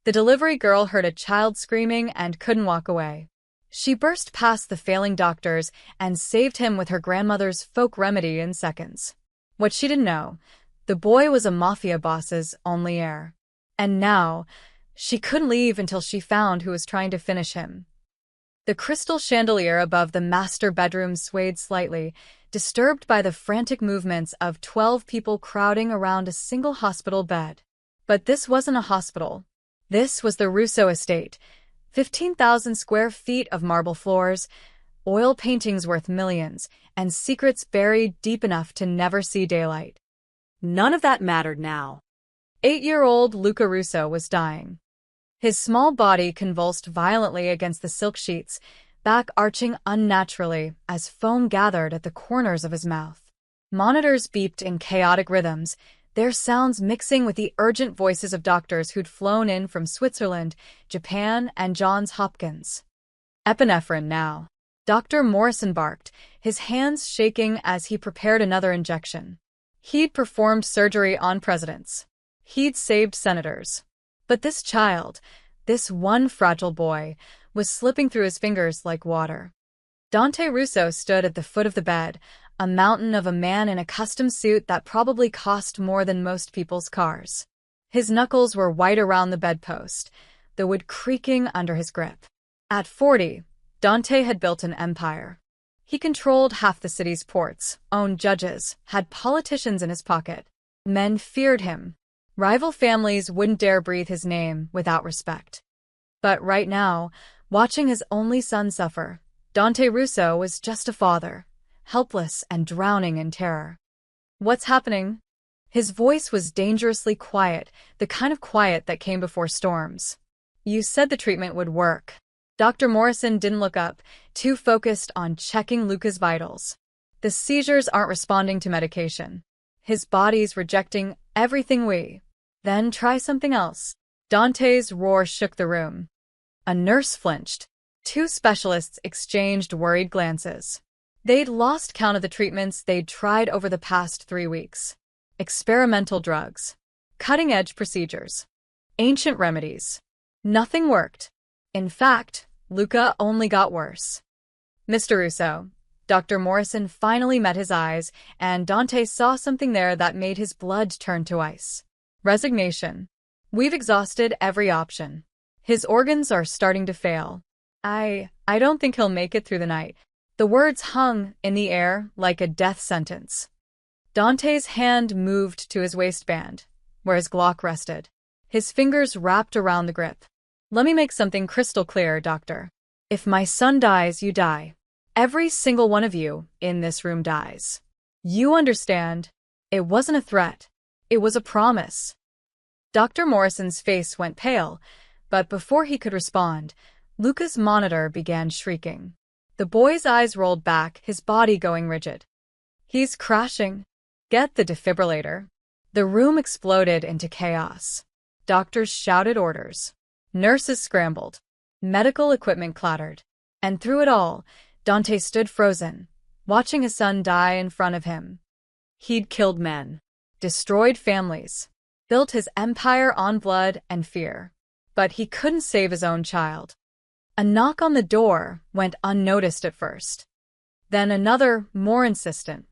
The delivery girl heard a child screaming and couldn't walk away. She burst past the failing doctors and saved him with her grandmother's folk remedy in seconds. What she didn't know, the boy was a Mafia boss's only heir. And now, she couldn't leave until she found who was trying to finish him. The crystal chandelier above the master bedroom swayed slightly, disturbed by the frantic movements of 12 people crowding around a single hospital bed. But this wasn't a hospital. This was the Russo estate. 15,000 square feet of marble floors, oil paintings worth millions, and secrets buried deep enough to never see daylight. None of that mattered now. 8-year-old Luca Russo was dying. His small body convulsed violently against the silk sheets, back arching unnaturally as foam gathered at the corners of his mouth. Monitors beeped in chaotic rhythms, their sounds mixing with the urgent voices of doctors who'd flown in from Switzerland, Japan, and Johns Hopkins. Epinephrine now. Dr. Morrison barked, his hands shaking as he prepared another injection. He'd performed surgery on presidents. He'd saved senators. But this child, this one fragile boy, was slipping through his fingers like water. Dante Russo stood at the foot of the bed, a mountain of a man in a custom suit that probably cost more than most people's cars. His knuckles were white around the bedpost, the wood creaking under his grip. At 40, Dante had built an empire. He controlled half the city's ports, owned judges, had politicians in his pocket. Men feared him. Rival families wouldn't dare breathe his name without respect. But right now, watching his only son suffer, Dante Russo was just a father, helpless and drowning in terror. "What's happening?" His voice was dangerously quiet, the kind of quiet that came before storms. "You said the treatment would work." Dr. Morrison didn't look up, too focused on checking Luca's vitals. "The seizures aren't responding to medication. His body's rejecting everything we." "Then try something else." Dante's roar shook the room. A nurse flinched. 2 specialists exchanged worried glances. They'd lost count of the treatments they'd tried over the past 3 weeks. Experimental drugs. Cutting-edge procedures. Ancient remedies. Nothing worked. In fact, Luca only got worse. "Mr. Russo." Dr. Morrison finally met his eyes, and Dante saw something there that made his blood turn to ice. Resignation. "We've exhausted every option. His organs are starting to fail. I don't think he'll make it through the night." The words hung in the air like a death sentence. Dante's hand moved to his waistband, where his Glock rested. His fingers wrapped around the grip. "Let me make something crystal clear, Doctor. If my son dies, you die. Every single one of you in this room dies. You understand? It wasn't a threat. It was a promise." Dr. Morrison's face went pale, but before he could respond, Luca's monitor began shrieking. The boy's eyes rolled back, his body going rigid. "He's crashing. Get the defibrillator." The room exploded into chaos. Doctors shouted orders. Nurses scrambled. Medical equipment clattered. And through it all, Dante stood frozen, watching his son die in front of him. He'd killed men, destroyed families, built his empire on blood and fear. But he couldn't save his own child. A knock on the door went unnoticed at first. Then another, more insistent.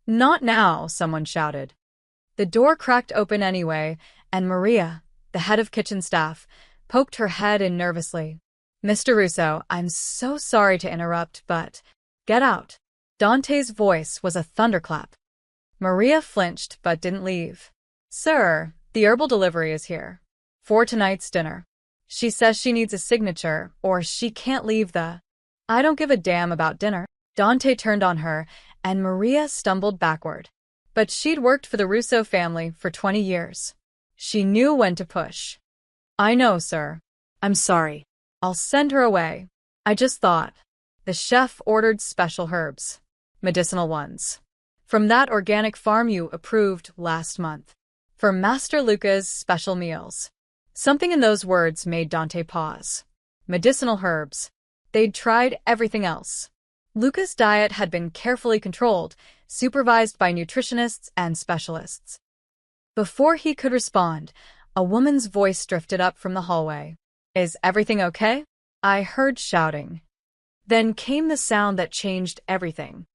"Not now," someone shouted. The door cracked open anyway, and Maria, the head of kitchen staff, poked her head in nervously. "Mr. Russo, I'm so sorry to interrupt, but get out." Dante's voice was a thunderclap. Maria flinched but didn't leave. "Sir, the herbal delivery is here. For tonight's dinner. She says she needs a signature, or she can't leave the—" "I don't give a damn about dinner." Dante turned on her, and Maria stumbled backward. But she'd worked for the Russo family for 20 years. She knew when to push. "I know, sir. I'm sorry. I'll send her away. I just thought." The chef ordered special herbs. Medicinal ones. From that organic farm you approved last month. For Master Luca's special meals. Something in those words made Dante pause. Medicinal herbs. They'd tried everything else. Luca's diet had been carefully controlled, supervised by nutritionists and specialists. Before he could respond, A woman's voice drifted up from the hallway. "Is everything okay?" I heard shouting. Then came the sound that changed everything.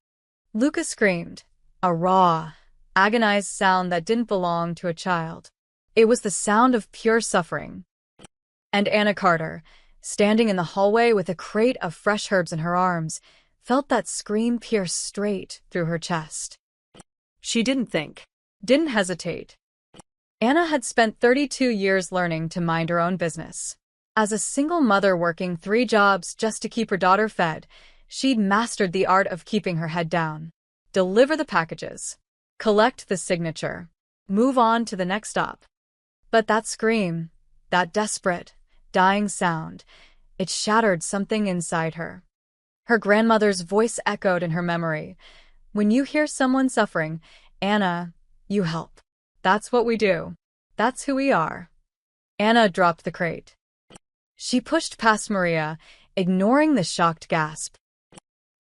Luca screamed, a raw, agonized sound that didn't belong to a child. It was the sound of pure suffering. And Anna Carter, standing in the hallway with a crate of fresh herbs in her arms, felt that scream pierce straight through her chest. She didn't think. Didn't hesitate. Anna had spent 32 years learning to mind her own business. As a single mother working 3 jobs just to keep her daughter fed, she'd mastered the art of keeping her head down. Deliver the packages. Collect the signature. Move on to the next stop. But that scream, that desperate, dying sound, it shattered something inside her. Her grandmother's voice echoed in her memory. "When you hear someone suffering, Anna, you help. That's what we do. That's who we are." Anna dropped the crate. She pushed past Maria, ignoring the shocked gasp.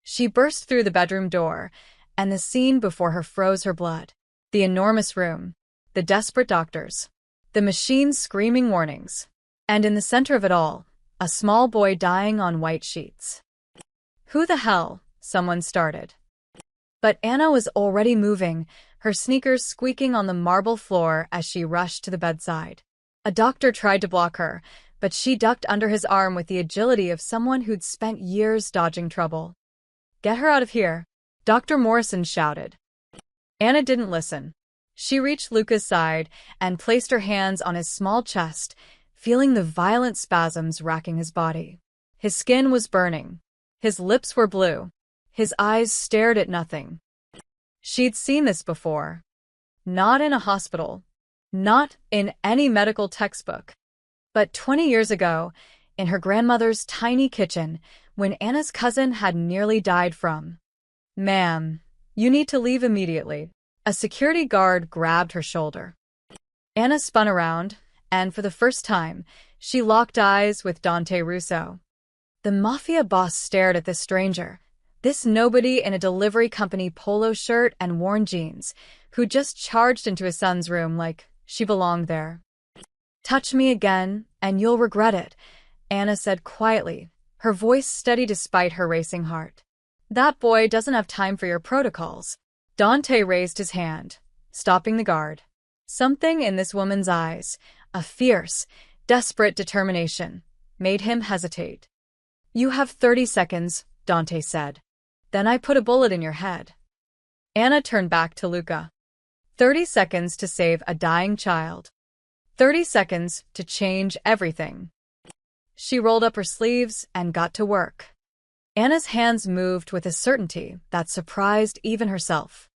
She burst through the bedroom door, and the scene before her froze her blood. The enormous room, the desperate doctors, the machines screaming warnings, and in the center of it all, a small boy dying on white sheets. "Who the hell?" someone started. But Anna was already moving, her sneakers squeaking on the marble floor as she rushed to the bedside. A doctor tried to block her, but she ducked under his arm with the agility of someone who'd spent years dodging trouble. "Get her out of here," Dr. Morrison shouted. Anna didn't listen. She reached Luca's side and placed her hands on his small chest, feeling the violent spasms racking his body. His skin was burning. His lips were blue. His eyes stared at nothing. She'd seen this before. Not in a hospital. Not in any medical textbook. But 20 years ago, in her grandmother's tiny kitchen, when Anna's cousin had nearly died from. "Ma'am, you need to leave immediately." A security guard grabbed her shoulder. Anna spun around, and for the first time, she locked eyes with Dante Russo. The Mafia boss stared at this stranger, this nobody in a delivery company polo shirt and worn jeans, who just charged into his son's room like she belonged there. "Touch me again, and you'll regret it," Anna said quietly, her voice steady despite her racing heart. "That boy doesn't have time for your protocols." Dante raised his hand, stopping the guard. Something in this woman's eyes, a fierce, desperate determination, made him hesitate. "You have 30 seconds, Dante said. "Then I put a bullet in your head." Anna turned back to Luca. 30 seconds to save a dying child. 30 seconds to change everything. She rolled up her sleeves and got to work. Anna's hands moved with a certainty that surprised even herself.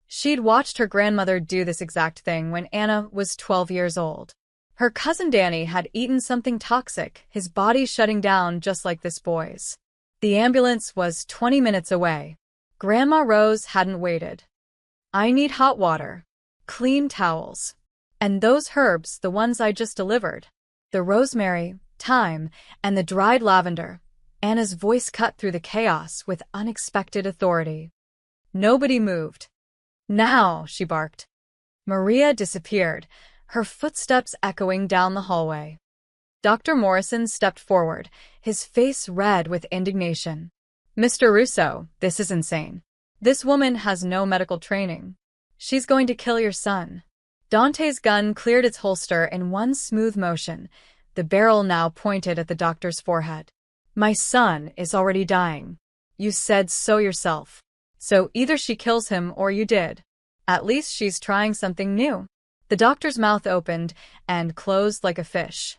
She'd watched her grandmother do this exact thing when Anna was 12 years old. Her cousin Danny had eaten something toxic, his body shutting down just like this boy's. The ambulance was 20 minutes away. Grandma Rose hadn't waited. "I need hot water, clean towels, and those herbs, the ones I just delivered. The rosemary, thyme, and the dried lavender." Anna's voice cut through the chaos with unexpected authority. Nobody moved. "Now," she barked. Maria disappeared, her footsteps echoing down the hallway. Dr. Morrison stepped forward, his face red with indignation. "Mr. Russo, this is insane. This woman has no medical training. She's going to kill your son." Dante's gun cleared its holster in one smooth motion, the barrel now pointed at the doctor's forehead. "My son is already dying. You said so yourself. So either she kills him or you did. At least she's trying something new." The doctor's mouth opened and closed like a fish.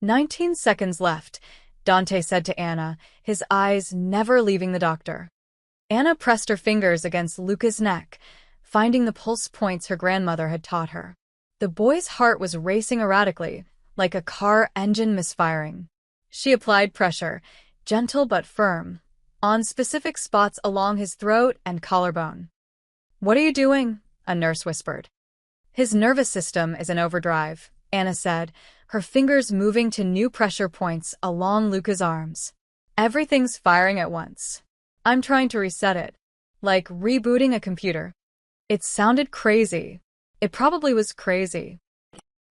19 seconds left, Dante said to Anna, his eyes never leaving the doctor. Anna pressed her fingers against Luca's neck, finding the pulse points her grandmother had taught her. The boy's heart was racing erratically, like a car engine misfiring. She applied pressure, gentle but firm, on specific spots along his throat and collarbone. "What are you doing?" a nurse whispered. "His nervous system is in overdrive," Anna said, her fingers moving to new pressure points along Luca's arms. "Everything's firing at once. I'm trying to reset it. Like rebooting a computer." It sounded crazy. It probably was crazy.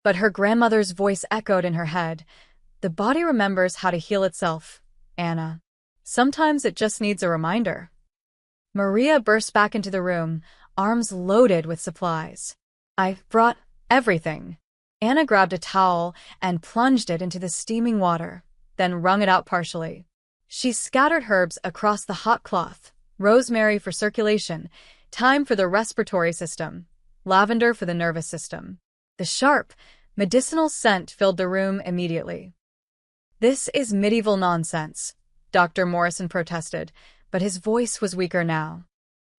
But her grandmother's voice echoed in her head. The body remembers how to heal itself, Anna. Sometimes it just needs a reminder. Maria burst back into the room, arms loaded with supplies. I've brought everything. Anna grabbed a towel and plunged it into the steaming water, then wrung it out partially. She scattered herbs across the hot cloth, rosemary for circulation, thyme for the respiratory system, lavender for the nervous system. The sharp, medicinal scent filled the room immediately. This is medieval nonsense, Dr. Morrison protested, but his voice was weaker now.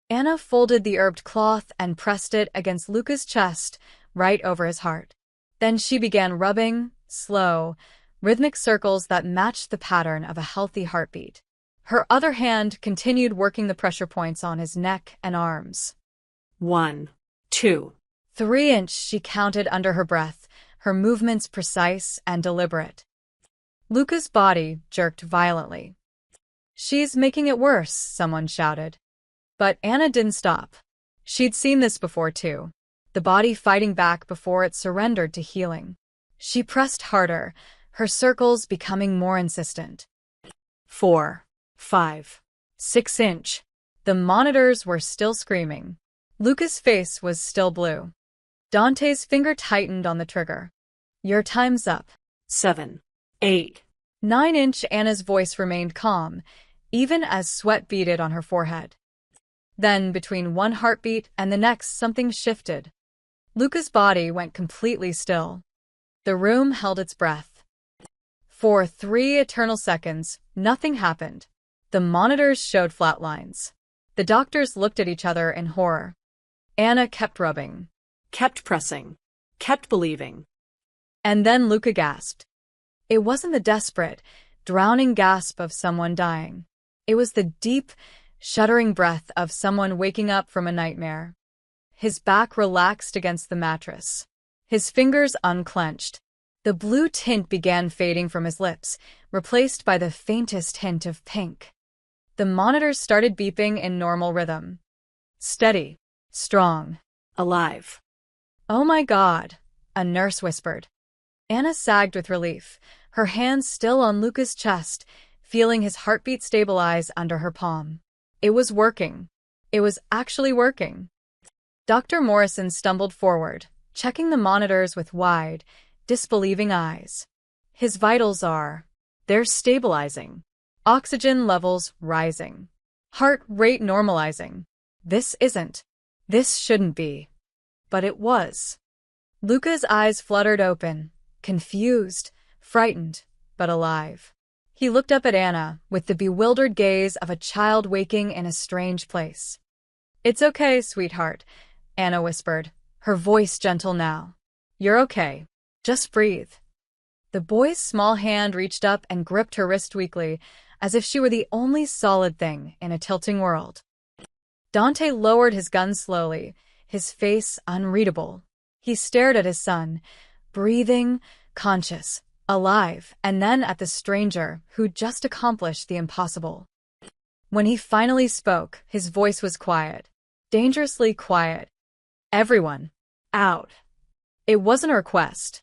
Anna folded the herbed cloth and pressed it against Luca's chest, right over his heart. Then she began rubbing, slow, rhythmic circles that matched the pattern of a healthy heartbeat. Her other hand continued working the pressure points on his neck and arms. 1, 2. 3 she counted under her breath, her movements precise and deliberate. Luca's body jerked violently. She's making it worse, someone shouted. But Anna didn't stop. She'd seen this before too, the body fighting back before it surrendered to healing. She pressed harder, her circles becoming more insistent. 4, 5. 6. The monitors were still screaming. Luca's face was still blue. Dante's finger tightened on the trigger. Your time's up. 7, 8. 9. Anna's voice remained calm, even as sweat beaded on her forehead. Then, between one heartbeat and the next, something shifted. Luca's body went completely still. The room held its breath. For 3 eternal seconds, nothing happened. The monitors showed flat lines. The doctors looked at each other in horror. Anna kept rubbing. Kept pressing. Kept believing. And then Luca gasped. It wasn't the desperate, drowning gasp of someone dying. It was the deep, shuddering breath of someone waking up from a nightmare. His back relaxed against the mattress. His fingers unclenched. The blue tint began fading from his lips, replaced by the faintest hint of pink. The monitors started beeping in normal rhythm. Steady. Strong. Alive. Oh my God, a nurse whispered. Anna sagged with relief, her hands still on Luca's chest, feeling his heartbeat stabilize under her palm. It was working. It was actually working. Dr. Morrison stumbled forward, checking the monitors with wide, disbelieving eyes. His vitals they're stabilizing. Oxygen levels rising. Heart rate normalizing. This shouldn't be. But it was. Luca's eyes fluttered open, confused, frightened, but alive. He looked up at Anna with the bewildered gaze of a child waking in a strange place. It's okay, sweetheart, Anna whispered, her voice gentle now. You're okay. Just breathe. The boy's small hand reached up and gripped her wrist weakly, as if she were the only solid thing in a tilting world. Dante lowered his gun slowly, his face unreadable. He stared at his son, breathing, conscious, alive, and then at the stranger who'd just accomplished the impossible. When he finally spoke, his voice was quiet, dangerously quiet. Everyone, out. It wasn't a request.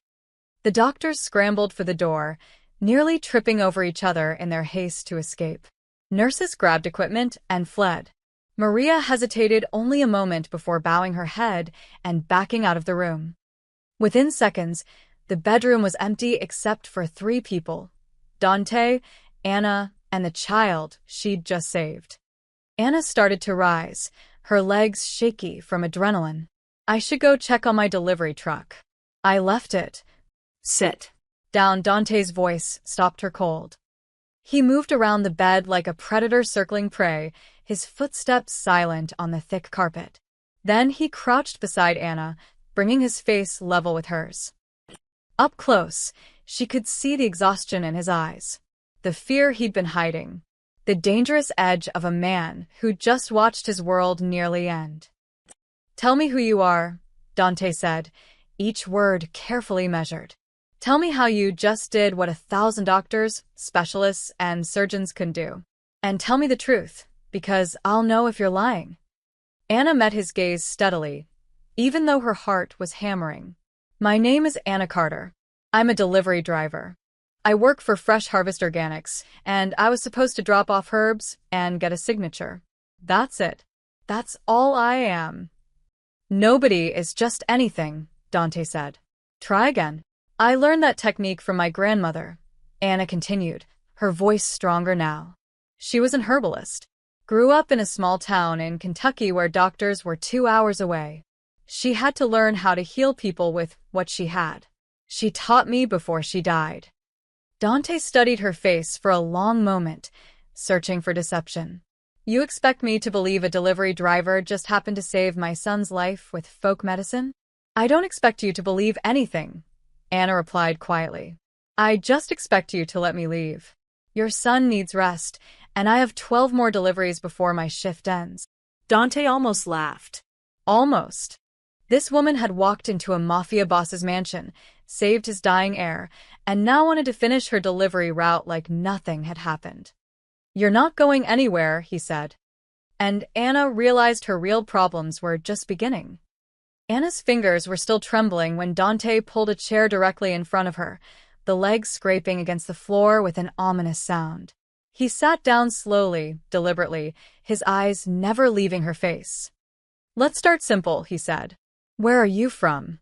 The doctors scrambled for the door, nearly tripping over each other in their haste to escape. Nurses grabbed equipment and fled. Maria hesitated only a moment before bowing her head and backing out of the room. Within seconds, the bedroom was empty except for 3 people: Dante, Anna, and the child she'd just saved. Anna started to rise, her legs shaky from adrenaline. I should go check on my delivery truck. I left it. Sit down. Dante's voice stopped her cold. He moved around the bed like a predator circling prey, his footsteps silent on the thick carpet. Then he crouched beside Anna, bringing his face level with hers. Up close, she could see the exhaustion in his eyes, the fear he'd been hiding, the dangerous edge of a man who'd just watched his world nearly end. Tell me who you are, Dante said, each word carefully measured. Tell me how you just did what 1,000 doctors, specialists, and surgeons couldn't do. And tell me the truth, because I'll know if you're lying. Anna met his gaze steadily, even though her heart was hammering. My name is Anna Carter. I'm a delivery driver. I work for Fresh Harvest Organics, and I was supposed to drop off herbs and get a signature. That's it. That's all I am. Nobody is just anything, Dante said. Try again. I learned that technique from my grandmother, Anna continued, her voice stronger now. She was an herbalist. Grew up in a small town in Kentucky where doctors were 2 hours away. She had to learn how to heal people with what she had. She taught me before she died. Dante studied her face for a long moment, searching for deception. You expect me to believe a delivery driver just happened to save my son's life with folk medicine? I don't expect you to believe anything, Anna replied quietly. I just expect you to let me leave. Your son needs rest, and I have 12 more deliveries before my shift ends. Dante almost laughed. Almost. This woman had walked into a Mafia boss's mansion, saved his dying heir, and now wanted to finish her delivery route like nothing had happened. You're not going anywhere, he said. And Anna realized her real problems were just beginning. Anna's fingers were still trembling when Dante pulled a chair directly in front of her, the legs scraping against the floor with an ominous sound. He sat down slowly, deliberately, his eyes never leaving her face. Let's start simple, he said. Where are you from?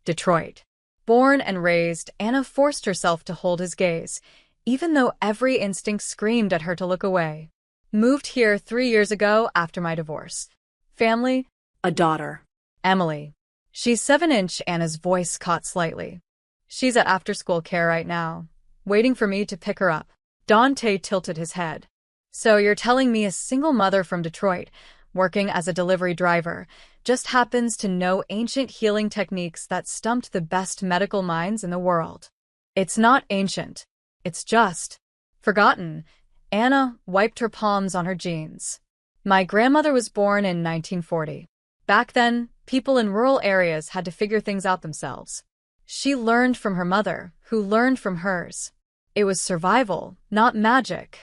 Detroit. Born and raised, Anna forced herself to hold his gaze, even though every instinct screamed at her to look away. Moved here 3 years ago after my divorce. Family? A daughter. Emily. She's 7-inch, Anna's voice caught slightly. She's at after-school care right now, waiting for me to pick her up. Dante tilted his head. So you're telling me a single mother from Detroit, working as a delivery driver, just happens to know ancient healing techniques that stumped the best medical minds in the world. It's not ancient. It's just forgotten. Anna wiped her palms on her jeans. My grandmother was born in 1940. Back then, people in rural areas had to figure things out themselves. She learned from her mother, who learned from hers. It was survival, not magic.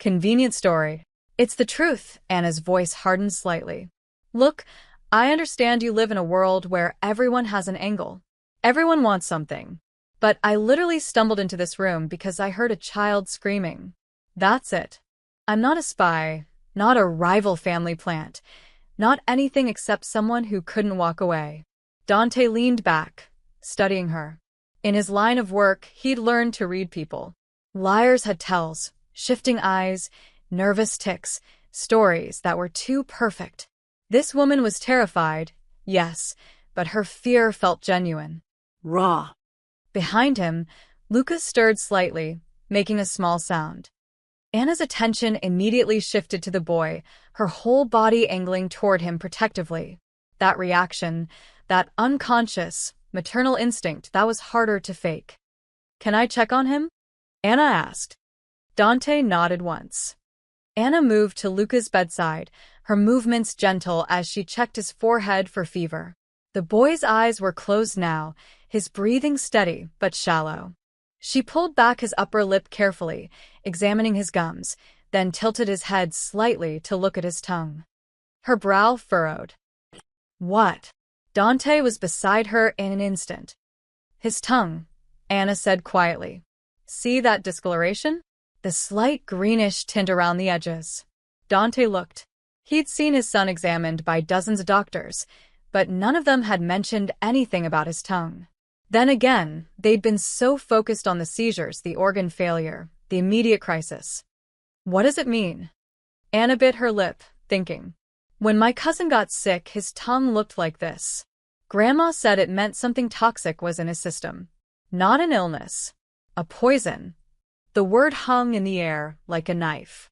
Convenient story. It's the truth, Anna's voice hardened slightly. Look, I understand you live in a world where everyone has an angle. Everyone wants something. But I literally stumbled into this room because I heard a child screaming. That's it. I'm not a spy, not a rival family plant, not anything except someone who couldn't walk away. Dante leaned back, studying her. In his line of work, he'd learned to read people. Liars had tells, shifting eyes, nervous tics, stories that were too perfect. This woman was terrified, yes, but her fear felt genuine. Raw. Behind him, Lucas stirred slightly, making a small sound. Anna's attention immediately shifted to the boy, her whole body angling toward him protectively. That reaction, that unconscious, maternal instinct that was harder to fake. Can I check on him? Anna asked. Dante nodded once. Anna moved to Luca's bedside, her movements gentle as she checked his forehead for fever. The boy's eyes were closed now, his breathing steady but shallow. She pulled back his upper lip carefully, examining his gums, then tilted his head slightly to look at his tongue. Her brow furrowed. What? Dante was beside her in an instant. His tongue, Anna said quietly. See that discoloration? The slight greenish tint around the edges. Dante looked. He'd seen his son examined by dozens of doctors, but none of them had mentioned anything about his tongue. Then again, they'd been so focused on the seizures, the organ failure, the immediate crisis. What does it mean? Anna bit her lip, thinking. When my cousin got sick, his tongue looked like this. Grandma said it meant something toxic was in his system. Not an illness. A poison. The word hung in the air like a knife.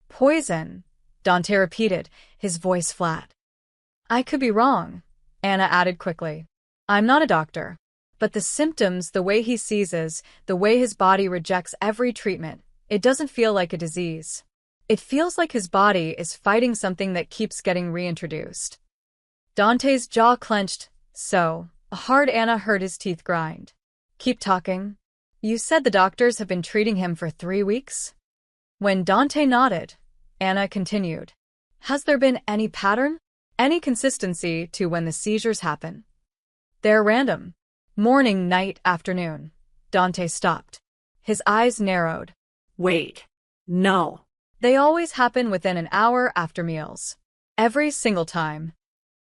Poison, Dante repeated, his voice flat. I could be wrong, Anna added quickly. I'm not a doctor. But the symptoms, the way he seizes, the way his body rejects every treatment, it doesn't feel like a disease. It feels like his body is fighting something that keeps getting reintroduced. Dante's jaw clenched, so hard Anna heard his teeth grind. Keep talking. You said the doctors have been treating him for 3 weeks? When Dante nodded, Anna continued. Has there been any pattern? Any consistency to when the seizures happen? They're random. Morning, night, afternoon. Dante stopped. His eyes narrowed. Wait. No. They always happen within an hour after meals. Every single time.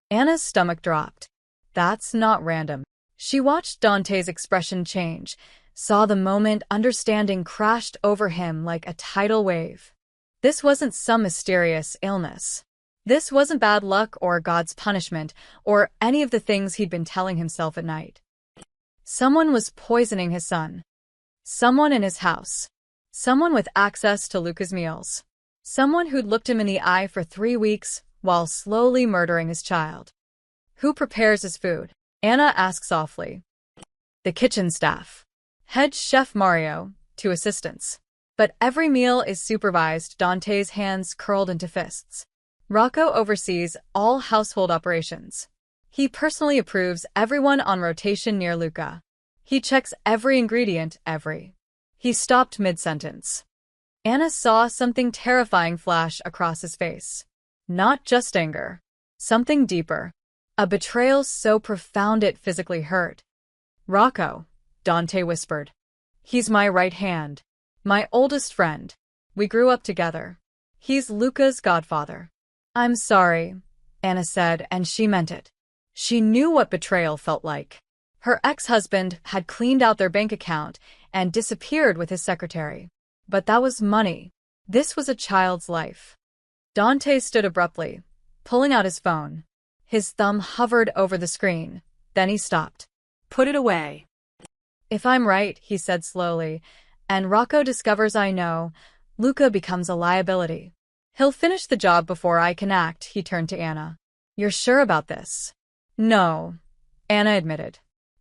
Anna's stomach dropped. That's not random. She watched Dante's expression change, saw the moment understanding crashed over him like a tidal wave. This wasn't some mysterious illness. This wasn't bad luck or God's punishment or any of the things he'd been telling himself at night. Someone was poisoning his son. Someone in his house. Someone with access to Luca's meals. Someone who'd looked him in the eye for 3 weeks while slowly murdering his child. Who prepares his food? Anna asked softly. The kitchen staff. Head chef Mario, 2 assistants. But every meal is supervised. Dante's hands curled into fists. Rocco oversees all household operations. He personally approves everyone on rotation near Luca. He checks every ingredient, He stopped mid-sentence. Anna saw something terrifying flash across his face. Not just anger. Something deeper. A betrayal so profound it physically hurt. Rocco, Dante whispered. He's my right hand. My oldest friend. We grew up together. He's Luca's godfather. I'm sorry, Anna said, and she meant it. She knew what betrayal felt like. Her ex-husband had cleaned out their bank account and disappeared with his secretary. But that was money. This was a child's life. Dante stood abruptly, pulling out his phone. His thumb hovered over the screen. Then he stopped. Put it away. If I'm right, he said slowly, and Rocco discovers I know, Luca becomes a liability. He'll finish the job before I can act. He turned to Anna. You're sure about this? No, Anna admitted.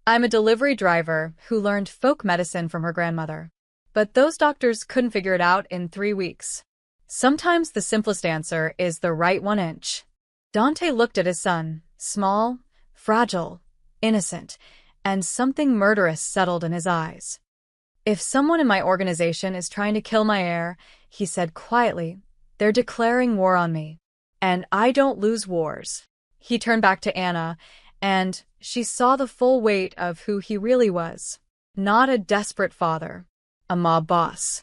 I'm a delivery driver who learned folk medicine from her grandmother. But those doctors couldn't figure it out in 3 weeks. Sometimes the simplest answer is the right 1 inch. Dante looked at his son, small, fragile, innocent, and something murderous settled in his eyes. If someone in my organization is trying to kill my heir, he said quietly, they're declaring war on me. And I don't lose wars. He turned back to Anna, and she saw the full weight of who he really was. Not a desperate father. A mob boss.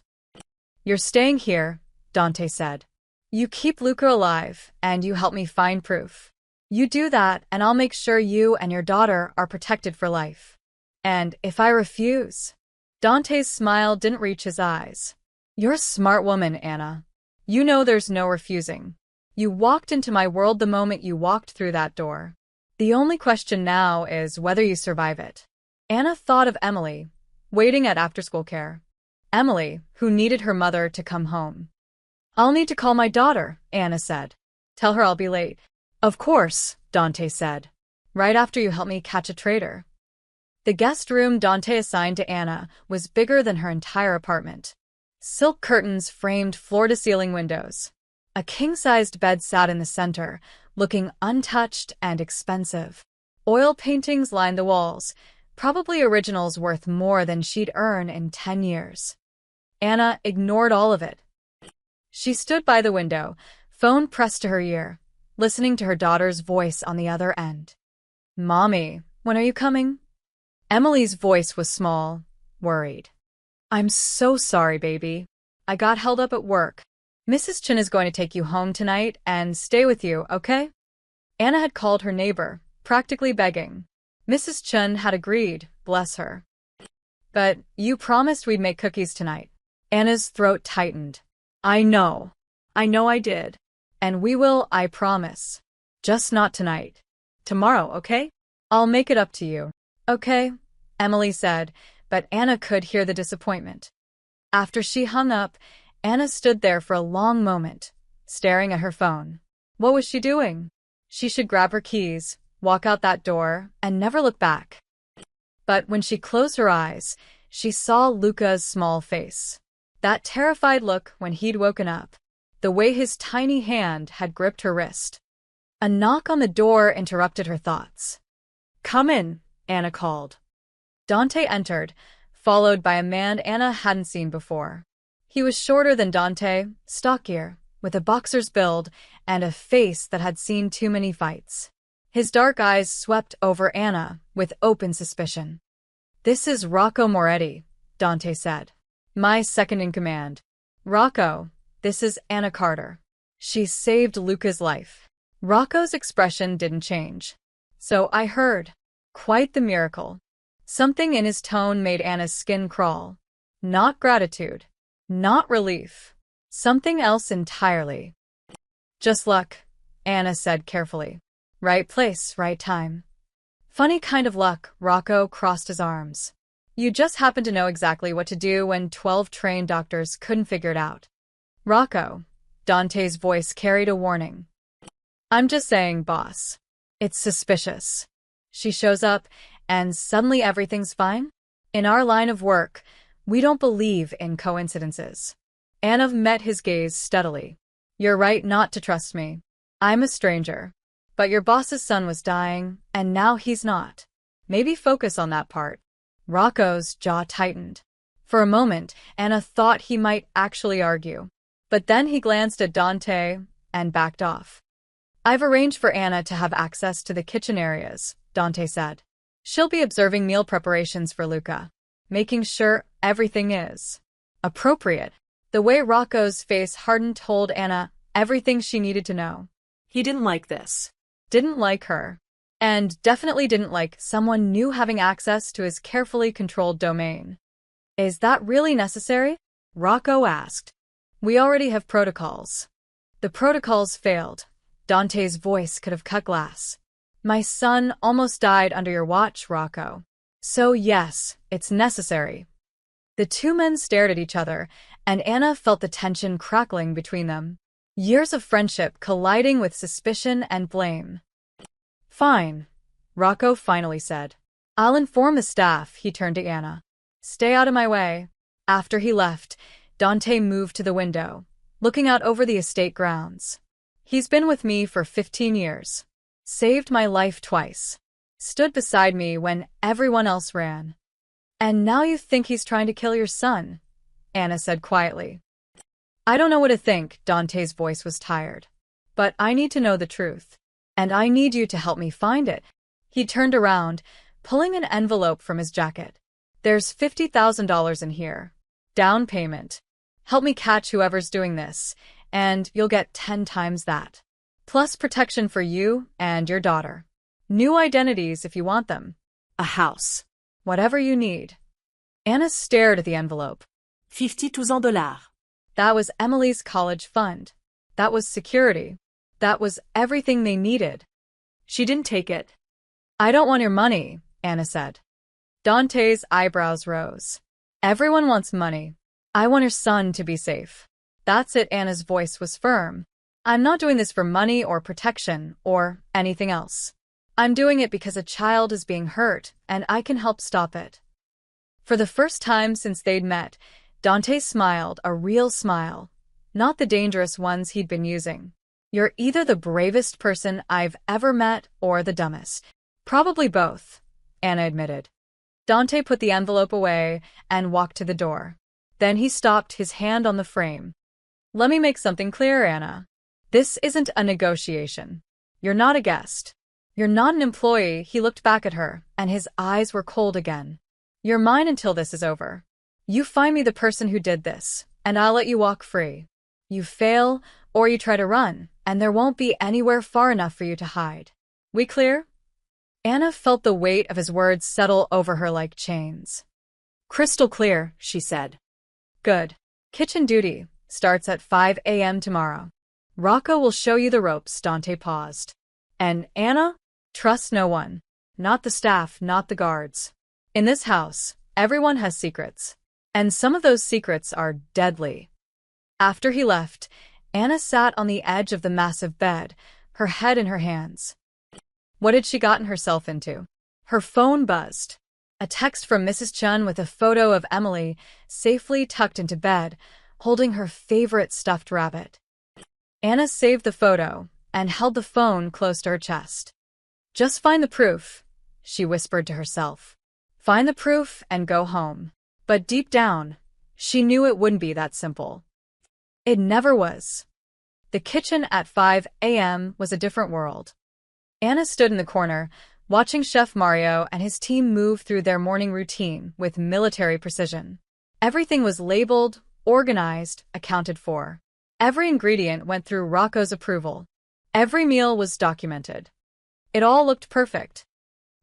You're staying here, Dante said. You keep Luca alive, and you help me find proof. You do that, and I'll make sure you and your daughter are protected for life. And if I refuse? Dante's smile didn't reach his eyes. You're a smart woman, Anna. You know there's no refusing. You walked into my world the moment you walked through that door. The only question now is whether you survive it. Anna thought of Emily, waiting at after-school care. Emily, who needed her mother to come home. I'll need to call my daughter, Anna said. Tell her I'll be late. Of course, Dante said. Right after you help me catch a traitor. The guest room Dante assigned to Anna was bigger than her entire apartment. Silk curtains framed floor-to-ceiling windows. A king-sized bed sat in the center, looking untouched and expensive. Oil paintings lined the walls, probably originals worth more than she'd earn in 10 years. Anna ignored all of it. She stood by the window, phone pressed to her ear, listening to her daughter's voice on the other end. Mommy, when are you coming? Emily's voice was small, worried. I'm so sorry, baby. I got held up at work. Mrs. Chen is going to take you home tonight and stay with you, okay? Anna had called her neighbor, practically begging. Mrs. Chen had agreed, bless her. But you promised we'd make cookies tonight. Anna's throat tightened. I know I did. And we will, I promise. Just not tonight. Tomorrow, okay? I'll make it up to you. Okay, Emily said, but Anna could hear the disappointment. After she hung up, Anna stood there for a long moment, staring at her phone. What was she doing? She should grab her keys, walk out that door, and never look back. But when she closed her eyes, she saw Luca's small face. That terrified look when he'd woken up. The way his tiny hand had gripped her wrist. A knock on the door interrupted her thoughts. Come in, Anna called. Dante entered, followed by a man Anna hadn't seen before. He was shorter than Dante, stockier, with a boxer's build and a face that had seen too many fights. His dark eyes swept over Anna with open suspicion. "This is Rocco Moretti," Dante said. "My second in command." "Rocco, this is Anna Carter. She saved Luca's life." Rocco's expression didn't change. "So I heard. Quite the miracle." Something in his tone made Anna's skin crawl. Not gratitude. Not relief. Something else entirely. "Just luck," Anna said carefully. "Right place, right time." "Funny kind of luck," Rocco crossed his arms. "You just happen to know exactly what to do when 12 trained doctors couldn't figure it out." "Rocco," Dante's voice carried a warning. "I'm just saying, boss. It's suspicious. She shows up, and suddenly everything's fine? In our line of work, we don't believe in coincidences." Anna met his gaze steadily. "You're right not to trust me. I'm a stranger. But your boss's son was dying, and now he's not. Maybe focus on that part." Rocco's jaw tightened. For a moment, Anna thought he might actually argue. But then he glanced at Dante and backed off. "I've arranged for Anna to have access to the kitchen areas," Dante said. "She'll be observing meal preparations for Luca, making sure everything is appropriate." The way Rocco's face hardened told Anna everything she needed to know. He didn't like this. Didn't like her. And definitely didn't like someone new having access to his carefully controlled domain. "Is that really necessary?" Rocco asked. "We already have protocols." "The protocols failed." Dante's voice could have cut glass. "My son almost died under your watch, Rocco. So yes, it's necessary." The two men stared at each other, and Anna felt the tension crackling between them. Years of friendship colliding with suspicion and blame. "Fine," Rocco finally said. "I'll inform the staff," he turned to Anna. "Stay out of my way." After he left, Dante moved to the window, looking out over the estate grounds. "He's been with me for 15 years. Saved my life twice. Stood beside me when everyone else ran. And now you think he's trying to kill your son," Anna said quietly. "I don't know what to think," Dante's voice was tired. "But I need to know the truth. And I need you to help me find it." He turned around, pulling an envelope from his jacket. "There's $50,000 in here. Down payment. Help me catch whoever's doing this, and you'll get 10 times that. Plus protection for you and your daughter. New identities if you want them. A house. Whatever you need." Anna stared at the envelope. $52,000. That was Emily's college fund. That was security. That was everything they needed. She didn't take it. "I don't want your money," Anna said. Dante's eyebrows rose. "Everyone wants money. I want your son to be safe." "That's it." Anna's voice was firm. "I'm not doing this for money or protection or anything else. I'm doing it because a child is being hurt, and I can help stop it." For the first time since they'd met, Dante smiled, a real smile, not the dangerous ones he'd been using. "You're either the bravest person I've ever met or the dumbest." "Probably both," Anna admitted. Dante put the envelope away and walked to the door. Then he stopped, his hand on the frame. "Let me make something clear, Anna. This isn't a negotiation. You're not a guest. You're not an employee." He looked back at her, and his eyes were cold again. "You're mine until this is over. You find me the person who did this, and I'll let you walk free. You fail, or you try to run, and there won't be anywhere far enough for you to hide. We clear?" Anna felt the weight of his words settle over her like chains. "Crystal clear," she said. "Good. Kitchen duty starts at 5 a.m. tomorrow. Rocco will show you the ropes." Dante paused. "And Anna? Trust no one. Not the staff, not the guards. In this house, everyone has secrets. And some of those secrets are deadly." After he left, Anna sat on the edge of the massive bed, her head in her hands. What had she gotten herself into? Her phone buzzed. A text from Mrs. Chun with a photo of Emily, safely tucked into bed, holding her favorite stuffed rabbit. Anna saved the photo and held the phone close to her chest. "Just find the proof," she whispered to herself. "Find the proof and go home." But deep down, she knew it wouldn't be that simple. It never was. The kitchen at 5 a.m. was a different world. Anna stood in the corner, watching Chef Mario and his team move through their morning routine with military precision. Everything was labeled, organized, accounted for. Every ingredient went through Rocco's approval. Every meal was documented. It all looked perfect.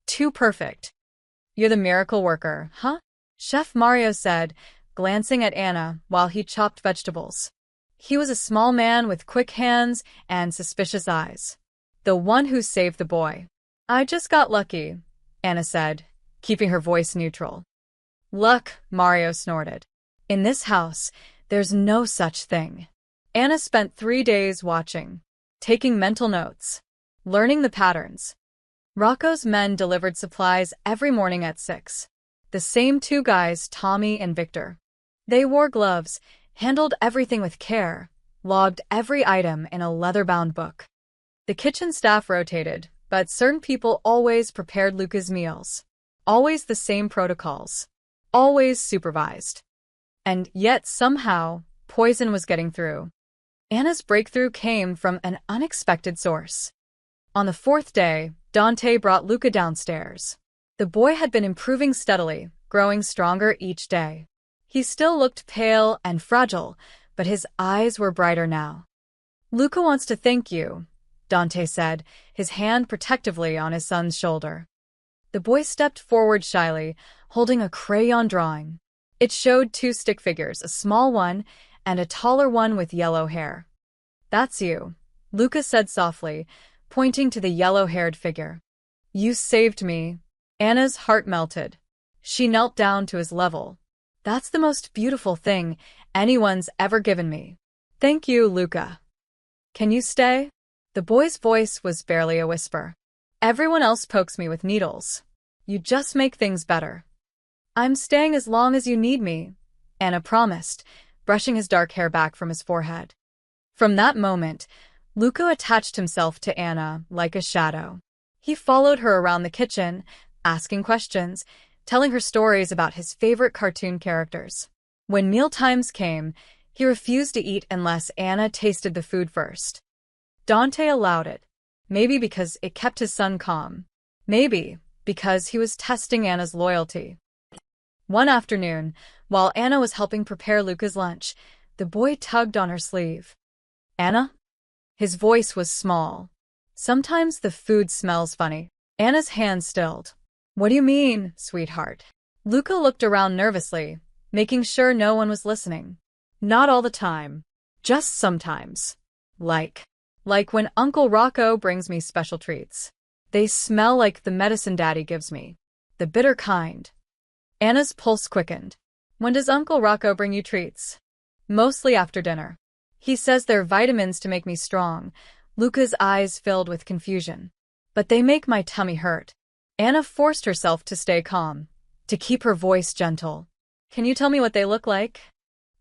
Too perfect. "You're the miracle worker, huh?" Chef Mario said, glancing at Anna while he chopped vegetables. He was a small man with quick hands and suspicious eyes. "The one who saved the boy." "I just got lucky," Anna said, keeping her voice neutral. "Luck," Mario snorted. "In this house, there's no such thing." Anna spent 3 days watching, taking mental notes, learning the patterns. Rocco's men delivered supplies every morning at 6. The same 2 guys, Tommy and Victor. They wore gloves, handled everything with care, logged every item in a leather-bound book. The kitchen staff rotated, but certain people always prepared Luca's meals. Always the same protocols. Always supervised. And yet somehow, poison was getting through. Anna's breakthrough came from an unexpected source. On the 4th day, Dante brought Luca downstairs. The boy had been improving steadily, growing stronger each day. He still looked pale and fragile, but his eyes were brighter now. "Luca wants to thank you," Dante said, his hand protectively on his son's shoulder. The boy stepped forward shyly, holding a crayon drawing. It showed 2 stick figures, a small one and a taller one with yellow hair. "That's you," Luca said softly, pointing to the yellow-haired figure. "You saved me." Anna's heart melted. She knelt down to his level. "That's the most beautiful thing anyone's ever given me." "Thank you, Luca." "Can you stay?" The boy's voice was barely a whisper. "Everyone else pokes me with needles. You just make things better." "I'm staying as long as you need me," Anna promised, brushing his dark hair back from his forehead. From that moment, Luca attached himself to Anna like a shadow. He followed her around the kitchen, asking questions, telling her stories about his favorite cartoon characters. When meal times came, he refused to eat unless Anna tasted the food first. Dante allowed it, maybe because it kept his son calm, maybe because he was testing Anna's loyalty. One afternoon, while Anna was helping prepare Luca's lunch, the boy tugged on her sleeve. "Anna?" His voice was small. "Sometimes the food smells funny." Anna's hand stilled. "What do you mean, sweetheart?" Luca looked around nervously, making sure no one was listening. "Not all the time. Just sometimes. Like when Uncle Rocco brings me special treats. They smell like the medicine Daddy gives me. The bitter kind." Anna's pulse quickened. "When does Uncle Rocco bring you treats?" "Mostly after dinner. He says they're vitamins to make me strong." Luca's eyes filled with confusion. "But they make my tummy hurt." Anna forced herself to stay calm, to keep her voice gentle. "Can you tell me what they look like?"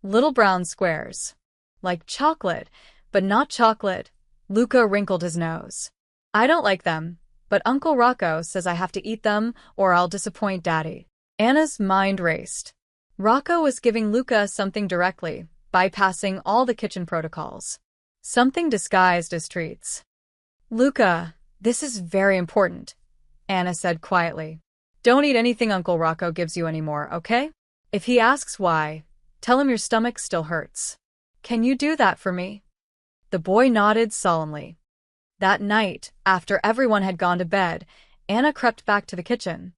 "Little brown squares. Like chocolate, but not chocolate." Luca wrinkled his nose. "I don't like them, but Uncle Rocco says I have to eat them or I'll disappoint Daddy." Anna's mind raced. Rocco was giving Luca something directly, bypassing all the kitchen protocols. Something disguised as treats. "Luca, this is very important," Anna said quietly. "Don't eat anything Uncle Rocco gives you anymore, okay? If he asks why, tell him your stomach still hurts. Can you do that for me?" The boy nodded solemnly. That night, after everyone had gone to bed, Anna crept back to the kitchen.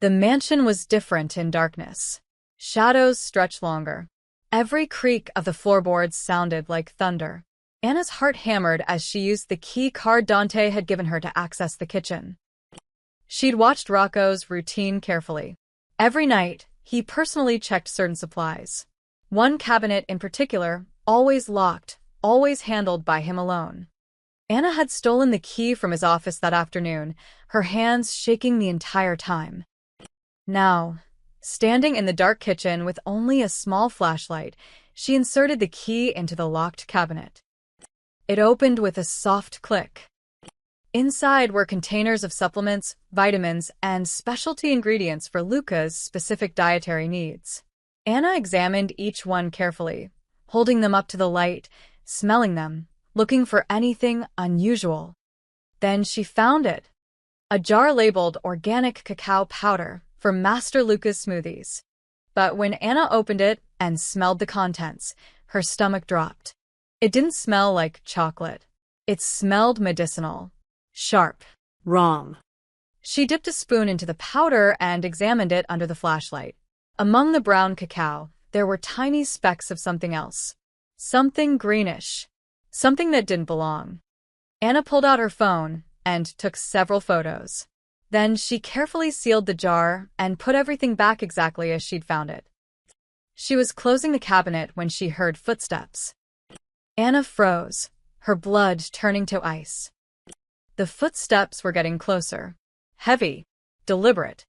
The mansion was different in darkness. Shadows stretched longer. Every creak of the floorboards sounded like thunder. Anna's heart hammered as she used the key card Dante had given her to access the kitchen. She'd watched Rocco's routine carefully. Every night, he personally checked certain supplies. One cabinet in particular, always locked, always handled by him alone. Anna had stolen the key from his office that afternoon, her hands shaking the entire time. Now, standing in the dark kitchen with only a small flashlight, she inserted the key into the locked cabinet. It opened with a soft click. Inside were containers of supplements, vitamins, and specialty ingredients for Luca's specific dietary needs. Anna examined each one carefully, holding them up to the light, smelling them, looking for anything unusual. Then she found it. a jar labeled organic cacao powder for Master Luca's smoothies. But when Anna opened it and smelled the contents, her stomach dropped. It didn't smell like chocolate. It smelled medicinal. Sharp. Wrong. She dipped a spoon into the powder and examined it under the flashlight. Among the brown cacao, there were tiny specks of something else. Something greenish. Something that didn't belong. Anna pulled out her phone and took several photos. Then she carefully sealed the jar and put everything back exactly as she'd found it. She was closing the cabinet when she heard footsteps. Anna froze, her blood turning to ice. The footsteps were getting closer. Heavy. Deliberate.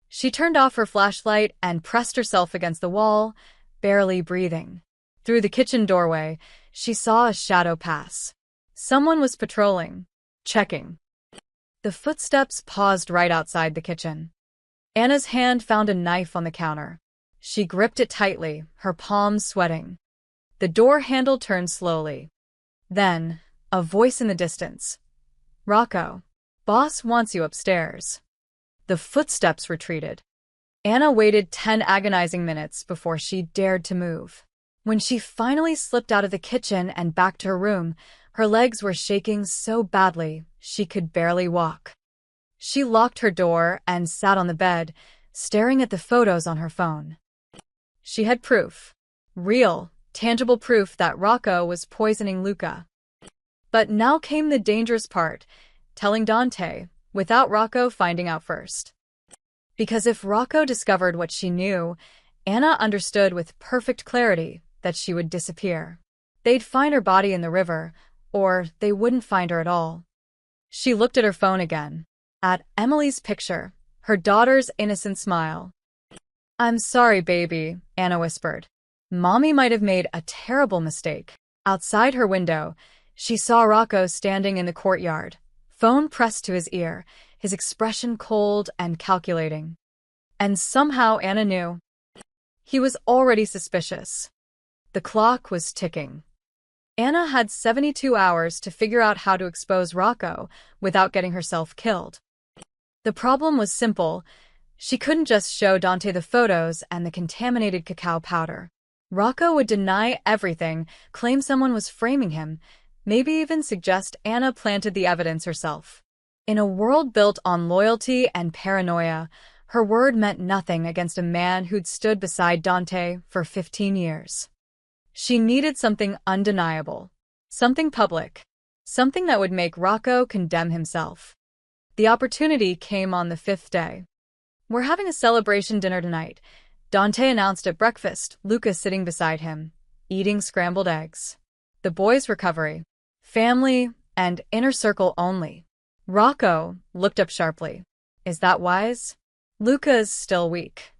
She turned off her flashlight and pressed herself against the wall, barely breathing. Through the kitchen doorway, she saw a shadow pass. Someone was patrolling. Checking. The footsteps paused right outside the kitchen. Anna's hand found a knife on the counter. She gripped it tightly, her palms sweating. The door handle turned slowly. Then, a voice in the distance. "Rocco, boss wants you upstairs." The footsteps retreated. Anna waited 10 agonizing minutes before she dared to move. When she finally slipped out of the kitchen and back to her room, her legs were shaking so badly she could barely walk. She locked her door and sat on the bed, staring at the photos on her phone. She had proof. Real, tangible proof that Rocco was poisoning Luca. But now came the dangerous part, telling Dante, without Rocco finding out first. Because if Rocco discovered what she knew, Anna understood with perfect clarity that she would disappear. They'd find her body in the river, or they wouldn't find her at all. She looked at her phone again, at Emily's picture, her daughter's innocent smile. "I'm sorry, baby," Anna whispered. "Mommy might have made a terrible mistake." Outside her window, she saw Rocco standing in the courtyard, phone pressed to his ear, his expression cold and calculating. And somehow Anna knew. He was already suspicious. The clock was ticking. Anna had 72 hours to figure out how to expose Rocco without getting herself killed. The problem was simple. She couldn't just show Dante the photos and the contaminated cacao powder. Rocco would deny everything, claim someone was framing him, maybe even suggest Anna planted the evidence herself. In a world built on loyalty and paranoia, her word meant nothing against a man who'd stood beside Dante for 15 years. She needed something undeniable, something public, something that would make Rocco condemn himself. The opportunity came on the 5th day. "We're having a celebration dinner tonight," Dante announced at breakfast, Luca sitting beside him, eating scrambled eggs. The boys' recovery. Family and inner circle only. Rocco looked up sharply. "Is that wise?" "Luca's still weak."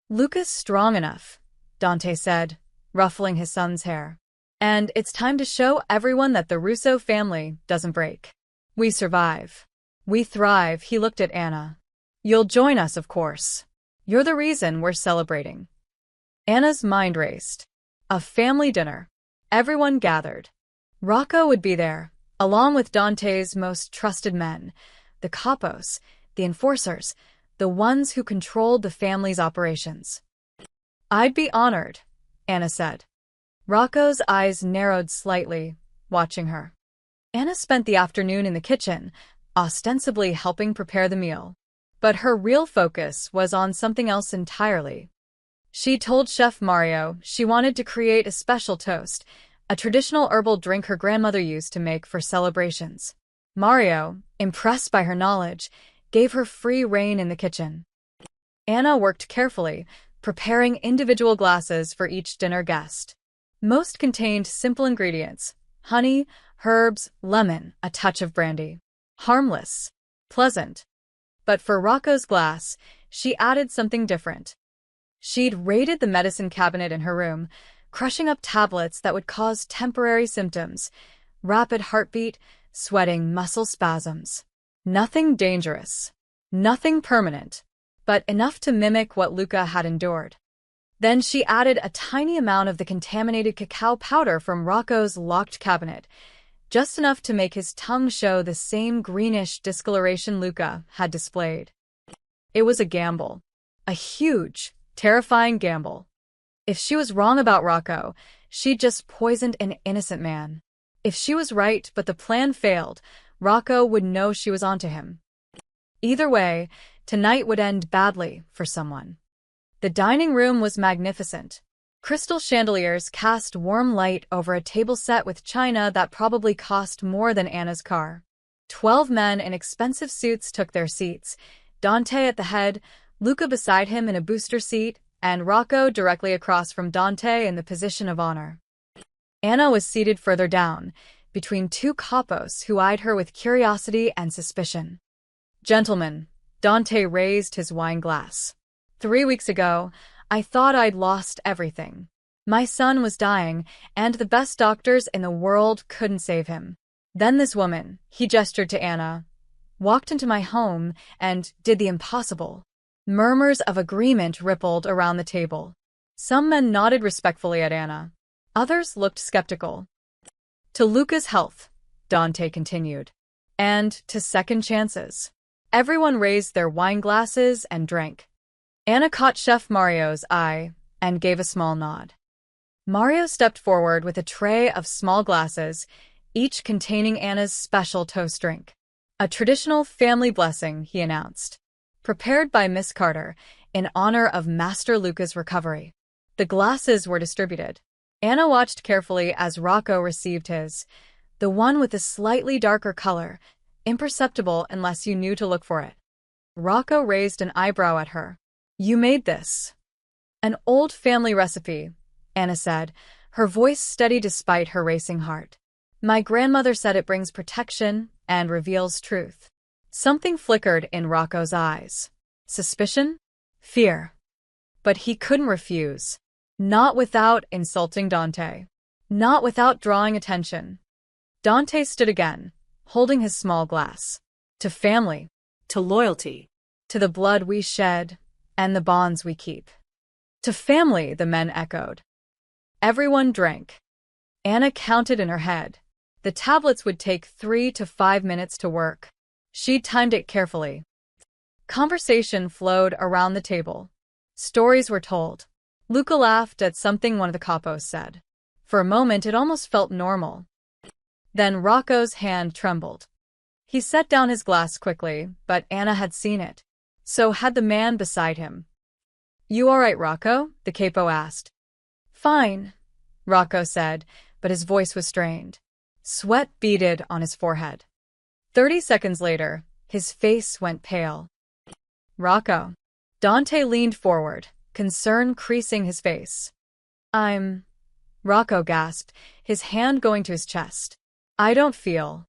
"Luca's strong enough," Dante said, ruffling his son's hair. "And it's time to show everyone that the Russo family doesn't break. We survive. We thrive." He looked at Anna. "You'll join us, of course. You're the reason we're celebrating." Anna's mind raced. A family dinner. Everyone gathered. Rocco would be there, along with Dante's most trusted men, the capos, the enforcers, the ones who controlled the family's operations. "I'd be honored," Anna said. Rocco's eyes narrowed slightly, watching her. Anna spent the afternoon in the kitchen, ostensibly helping prepare the meal. But her real focus was on something else entirely. She told Chef Mario she wanted to create a special toast, a traditional herbal drink her grandmother used to make for celebrations. Mario, impressed by her knowledge, gave her free rein in the kitchen. Anna worked carefully, preparing individual glasses for each dinner guest. Most contained simple ingredients: honey, herbs, lemon, a touch of brandy. Harmless. Pleasant. But for Rocco's glass, she added something different. She'd raided the medicine cabinet in her room, crushing up tablets that would cause temporary symptoms: rapid heartbeat, sweating, muscle spasms. Nothing dangerous. Nothing permanent. But enough to mimic what Luca had endured. Then she added a tiny amount of the contaminated cacao powder from Rocco's locked cabinet, just enough to make his tongue show the same greenish discoloration Luca had displayed. It was a gamble. A huge, terrifying gamble. If she was wrong about Rocco, she'd just poisoned an innocent man. If she was right but the plan failed, Rocco would know she was onto him. Either way, tonight would end badly for someone. The dining room was magnificent. Crystal chandeliers cast warm light over a table set with china that probably cost more than Anna's car. 12 men in expensive suits took their seats, Dante at the head, Luca beside him in a booster seat, and Rocco directly across from Dante in the position of honor. Anna was seated further down, between two capos who eyed her with curiosity and suspicion. "Gentlemen," Dante raised his wine glass. "3 weeks ago, I thought I'd lost everything. My son was dying, and the best doctors in the world couldn't save him. Then this woman," he gestured to Anna, "walked into my home and did the impossible." Murmurs of agreement rippled around the table. Some men nodded respectfully at Anna. Others looked skeptical. "To Luca's health," Dante continued, "and to second chances." Everyone raised their wine glasses and drank. Anna caught Chef Mario's eye and gave a small nod. Mario stepped forward with a tray of small glasses, each containing Anna's special toast drink. "A traditional family blessing," he announced, "prepared by Miss Carter in honor of Master Luca's recovery." The glasses were distributed. Anna watched carefully as Rocco received his, the one with a slightly darker color, imperceptible unless you knew to look for it. Rocco raised an eyebrow at her. "You made this." "An old family recipe," Anna said, her voice steady despite her racing heart. "My grandmother said it brings protection and reveals truth." Something flickered in Rocco's eyes. Suspicion? Fear. But he couldn't refuse. Not without insulting Dante. Not without drawing attention. Dante stood again, holding his small glass. "To family. To loyalty. To the blood we shed and the bonds we keep." "To family," the men echoed. Everyone drank. Anna counted in her head. The tablets would take 3 to 5 minutes to work. She timed it carefully. Conversation flowed around the table. Stories were told. Luca laughed at something one of the capos said. For a moment it almost felt normal. Then Rocco's hand trembled. He set down his glass quickly, but Anna had seen it. So had the man beside him. "You all right, Rocco?" the capo asked. "Fine," Rocco said, but his voice was strained. Sweat beaded on his forehead. 30 seconds later, his face went pale. "Rocco." Dante leaned forward, concern creasing his face. Rocco gasped, his hand going to his chest. "I don't feel."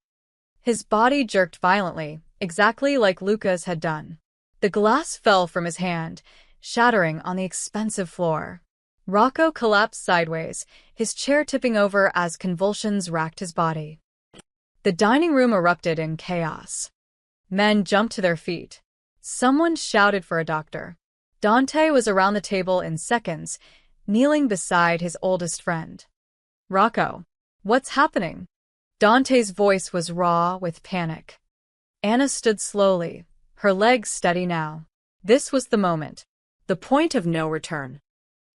His body jerked violently, exactly like Luca's had done. The glass fell from his hand, shattering on the expensive floor. Rocco collapsed sideways, his chair tipping over as convulsions racked his body. The dining room erupted in chaos. Men jumped to their feet. Someone shouted for a doctor. Dante was around the table in seconds, kneeling beside his oldest friend. "Rocco, what's happening?" Dante's voice was raw with panic. Anna stood slowly, her legs steady now. This was the moment. The point of no return.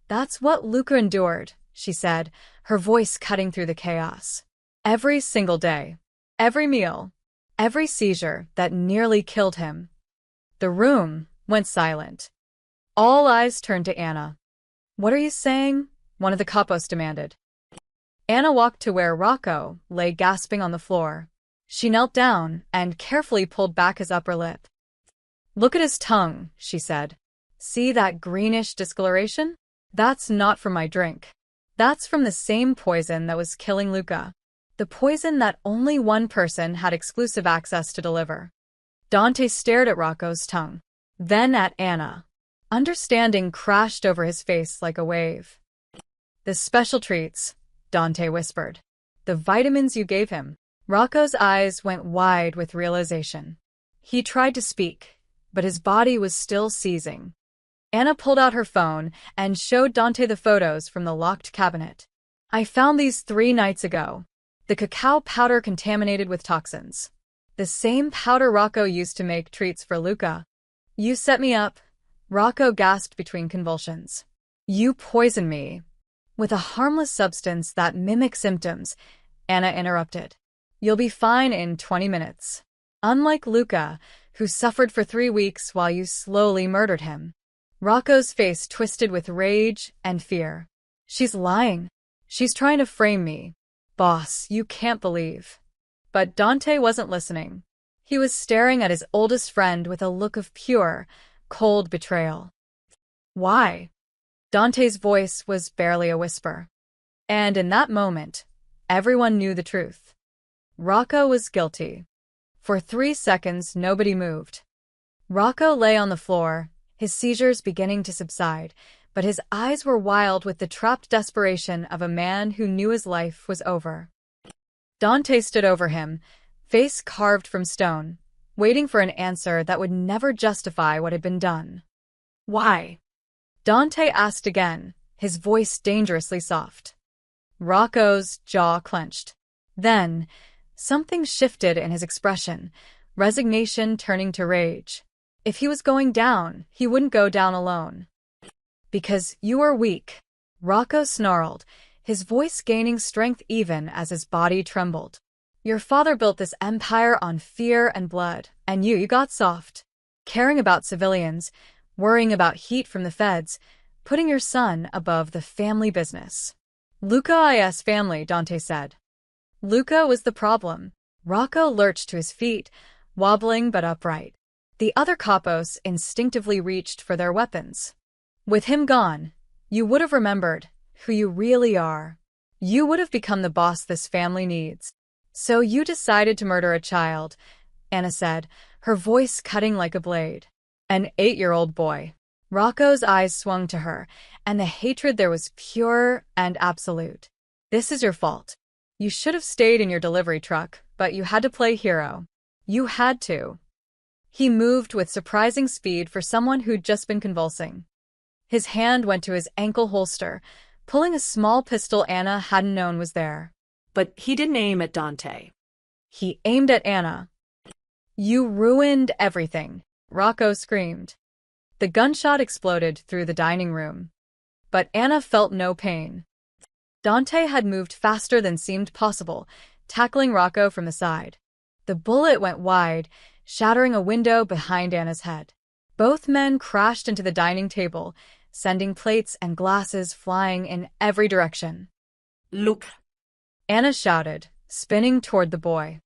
"That's what Luca endured," she said, her voice cutting through the chaos. "Every single day. Every meal. Every seizure that nearly killed him." The room went silent. All eyes turned to Anna. "What are you saying?" one of the capos demanded. Anna walked to where Rocco lay gasping on the floor. She knelt down and carefully pulled back his upper lip. "Look at his tongue," she said. "See that greenish discoloration? That's not from my drink. That's from the same poison that was killing Luca. The poison that only one person had exclusive access to deliver." Dante stared at Rocco's tongue, then at Anna. Understanding crashed over his face like a wave. "The special treats," Dante whispered. "The vitamins you gave him." Rocco's eyes went wide with realization. He tried to speak, but his body was still seizing. Anna pulled out her phone and showed Dante the photos from the locked cabinet. "I found these 3 nights ago. The cacao powder contaminated with toxins. The same powder Rocco used to make treats for Luca. You set me up, Rocco gasped between convulsions. You poisoned me. With a harmless substance that mimics symptoms, Anna interrupted. You'll be fine in 20 minutes. Unlike Luca, who suffered for 3 weeks while you slowly murdered him. Rocco's face twisted with rage and fear. She's lying. She's trying to frame me. Boss, you can't believe. But Dante wasn't listening. He was staring at his oldest friend with a look of pure, cold betrayal. Why? Dante's voice was barely a whisper. And in that moment, everyone knew the truth. Rocco was guilty. For 3 seconds, nobody moved. Rocco lay on the floor, his seizures beginning to subside, but his eyes were wild with the trapped desperation of a man who knew his life was over. Dante stood over him, face carved from stone, waiting for an answer that would never justify what had been done. Why? Dante asked again, his voice dangerously soft. Rocco's jaw clenched. Then, something shifted in his expression, resignation turning to rage. If he was going down, he wouldn't go down alone. Because you are weak, Rocco snarled, his voice gaining strength even as his body trembled. Your father built this empire on fear and blood, and you got soft. Caring about civilians, worrying about heat from the feds, putting your son above the family business. Luca's family, Dante said. Luca was the problem. Rocco lurched to his feet, wobbling but upright. The other capos instinctively reached for their weapons. With him gone, you would have remembered who you really are. You would have become the boss this family needs. So you decided to murder a child, Anna said, her voice cutting like a blade. An 8-year-old boy. Rocco's eyes swung to her, and the hatred there was pure and absolute. This is your fault. You should have stayed in your delivery truck, but you had to play hero. You had to. He moved with surprising speed for someone who'd just been convulsing. His hand went to his ankle holster, pulling a small pistol Anna hadn't known was there. But he didn't aim at Dante. He aimed at Anna. You ruined everything, Rocco screamed. The gunshot exploded through the dining room. But Anna felt no pain. Dante had moved faster than seemed possible, tackling Rocco from the side. The bullet went wide, shattering a window behind Anna's head. Both men crashed into the dining table, sending plates and glasses flying in every direction. Look, Anna shouted, spinning toward the boy.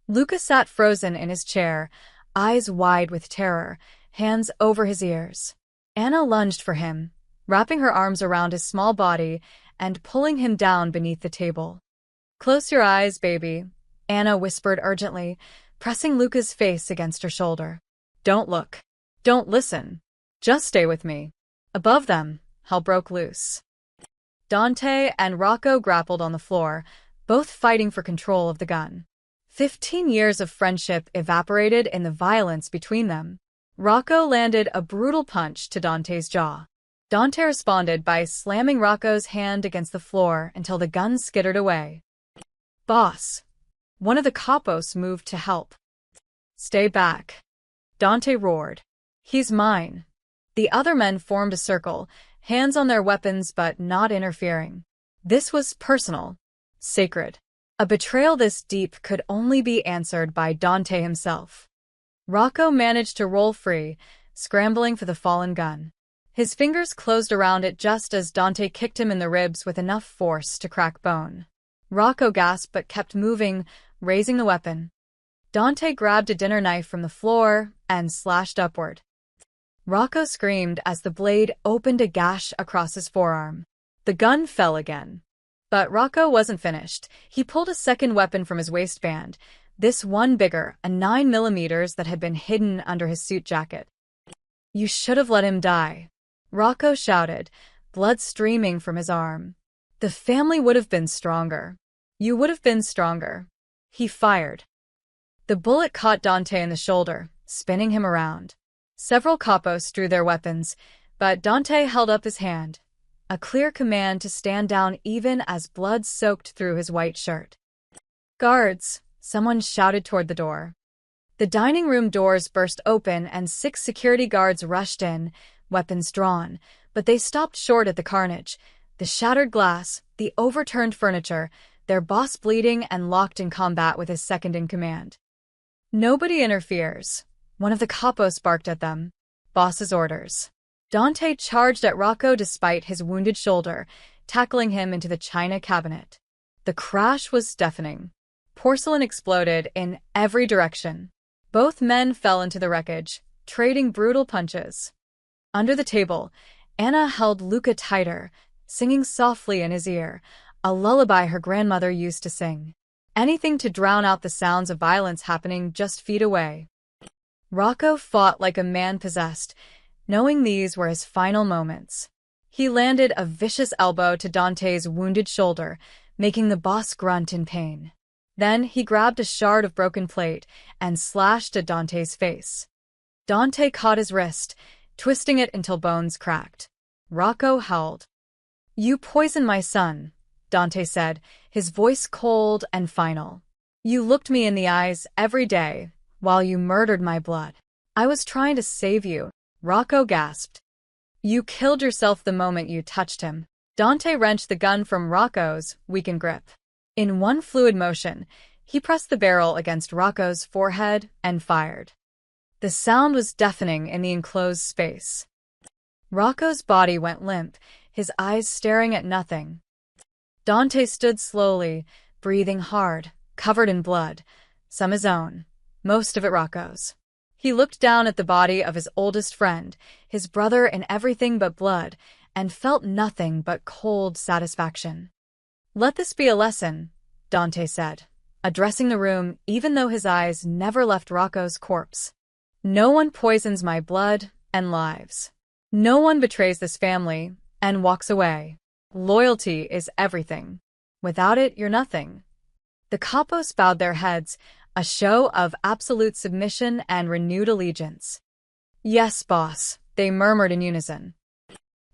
Luca sat frozen in his chair, eyes wide with terror, hands over his ears. Anna lunged for him, wrapping her arms around his small body and pulling him down beneath the table. Close your eyes, baby, Anna whispered urgently, pressing Luca's face against her shoulder. Don't look. Don't listen. Just stay with me. Above them, hell broke loose. Dante and Rocco grappled on the floor, both fighting for control of the gun. 15 years of friendship evaporated in the violence between them. Rocco landed a brutal punch to Dante's jaw. Dante responded by slamming Rocco's hand against the floor until the gun skittered away. Boss. One of the capos moved to help. Stay back. Dante roared. He's mine. The other men formed a circle, hands on their weapons but not interfering. This was personal. Sacred. A betrayal this deep could only be answered by Dante himself. Rocco managed to roll free, scrambling for the fallen gun. His fingers closed around it just as Dante kicked him in the ribs with enough force to crack bone. Rocco gasped but kept moving, raising the weapon. Dante grabbed a dinner knife from the floor and slashed upward. Rocco screamed as the blade opened a gash across his forearm. The gun fell again. But Rocco wasn't finished. He pulled a second weapon from his waistband, this one bigger, a 9mm that had been hidden under his suit jacket. You should have let him die, Rocco shouted, blood streaming from his arm. The family would have been stronger. You would have been stronger. He fired. The bullet caught Dante in the shoulder, spinning him around. Several capos drew their weapons, but Dante held up his hand, a clear command to stand down even as blood soaked through his white shirt. Guards! Someone shouted toward the door. The dining room doors burst open and 6 security guards rushed in, weapons drawn, but they stopped short at the carnage. The shattered glass, the overturned furniture, their boss bleeding and locked in combat with his second-in-command. Nobody interferes. One of the capos barked at them. Boss's orders. Dante charged at Rocco despite his wounded shoulder, tackling him into the china cabinet. The crash was deafening. Porcelain exploded in every direction. Both men fell into the wreckage, trading brutal punches. Under the table, Anna held Luca tighter, singing softly in his ear, a lullaby her grandmother used to sing. Anything to drown out the sounds of violence happening just feet away. Rocco fought like a man possessed, knowing these were his final moments. He landed a vicious elbow to Dante's wounded shoulder, making the boss grunt in pain. Then he grabbed a shard of broken plate and slashed at Dante's face. Dante caught his wrist, twisting it until bones cracked. Rocco howled. "You poisoned my son," Dante said, his voice cold and final. "You looked me in the eyes every day while you murdered my blood. I was trying to save you," Rocco gasped. "You killed yourself the moment you touched him." Dante wrenched the gun from Rocco's weakened grip. In one fluid motion, he pressed the barrel against Rocco's forehead and fired. The sound was deafening in the enclosed space. Rocco's body went limp, his eyes staring at nothing. Dante stood slowly, breathing hard, covered in blood, some his own, most of it Rocco's. He looked down at the body of his oldest friend, his brother in everything but blood, and felt nothing but cold satisfaction. "Let this be a lesson," Dante said, addressing the room even though his eyes never left Rocco's corpse. "No one poisons my blood and lives. No one betrays this family and walks away. Loyalty is everything. Without it, you're nothing." The capos bowed their heads, a show of absolute submission and renewed allegiance. "Yes, boss," they murmured in unison.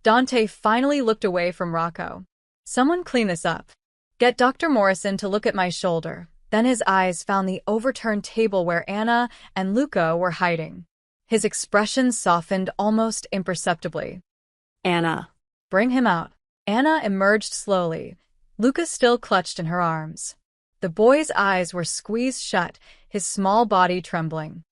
Dante finally looked away from Rocco. "Someone clean this up. Get Dr. Morrison to look at my shoulder." Then his eyes found the overturned table where Anna and Luca were hiding. His expression softened almost imperceptibly. "Anna." "Bring him out." Anna emerged slowly, Luca still clutched in her arms. The boy's eyes were squeezed shut, his small body trembling.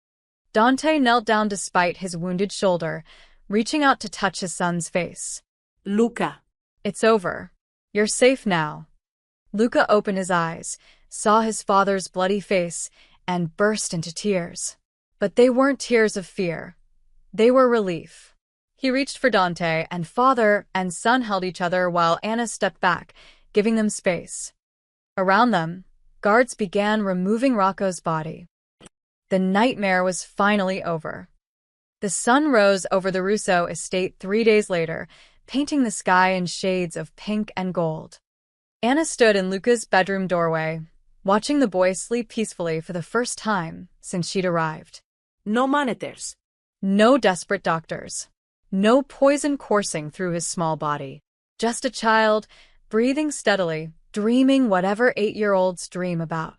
Dante knelt down despite his wounded shoulder, reaching out to touch his son's face. "Luca." "It's over. You're safe now." Luca opened his eyes, saw his father's bloody face, and burst into tears. But they weren't tears of fear. They were relief. He reached for Dante, and father and son held each other while Anna stepped back, giving them space. Around them, guards began removing Rocco's body. The nightmare was finally over. The sun rose over the Russo estate 3 days later, painting the sky in shades of pink and gold. Anna stood in Luca's bedroom doorway, watching the boy sleep peacefully for the first time since she'd arrived. No monitors. No desperate doctors. No poison coursing through his small body. Just a child, breathing steadily, dreaming whatever 8-year-olds dream about.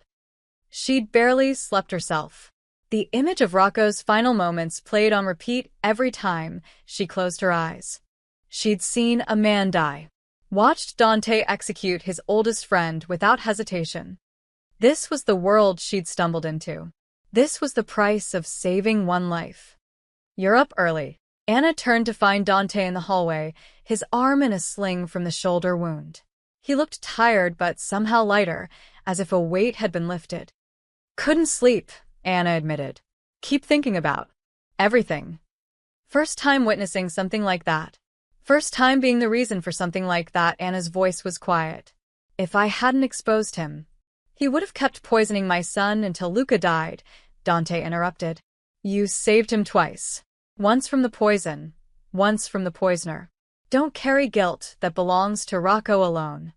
She'd barely slept herself. The image of Rocco's final moments played on repeat every time she closed her eyes. She'd seen a man die. Watched Dante execute his oldest friend without hesitation. This was the world she'd stumbled into. This was the price of saving one life. "You're up early." Anna turned to find Dante in the hallway, his arm in a sling from the shoulder wound. He looked tired but somehow lighter, as if a weight had been lifted. "Couldn't sleep," Anna admitted. "Keep thinking about everything." First time witnessing something like that. First time being the reason for something like that. Anna's voice was quiet. "If I hadn't exposed him, he would have kept poisoning my son until Luca died," Dante interrupted. "You saved him twice. Once from the poison, once from the poisoner. Don't carry guilt that belongs to Rocco alone."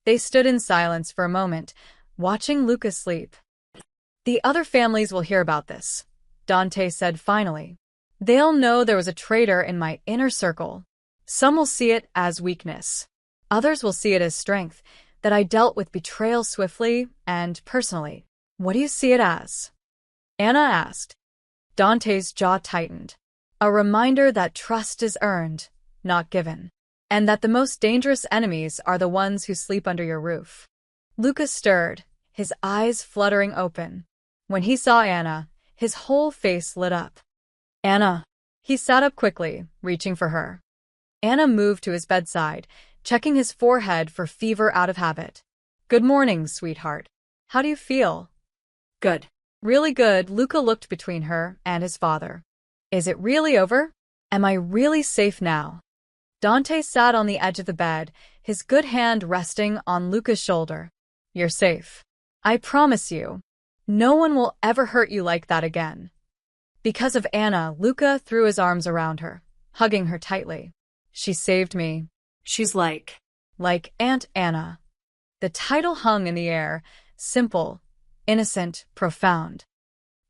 They stood in silence for a moment, watching Luca sleep. "The other families will hear about this," Dante said finally. "They'll know there was a traitor in my inner circle. Some will see it as weakness. Others will see it as strength. that I dealt with betrayal swiftly and personally. What do you see it as? Anna asked. Dante's jaw tightened. A reminder that trust is earned, not given, and that the most dangerous enemies are the ones who sleep under your roof. Luca stirred, his eyes fluttering open. When he saw Anna, his whole face lit up. Anna. He sat up quickly, reaching for her. Anna moved to his bedside, checking his forehead for fever out of habit. Good morning, sweetheart. How do you feel? Good. Really good. Luca looked between her and his father. Is it really over? Am I really safe now? Dante sat on the edge of the bed, his good hand resting on Luca's shoulder. You're safe. I promise you. No one will ever hurt you like that again. Because of Anna, Luca threw his arms around her, hugging her tightly. She saved me. She's like Aunt Anna. The title hung in the air, simple, innocent, profound.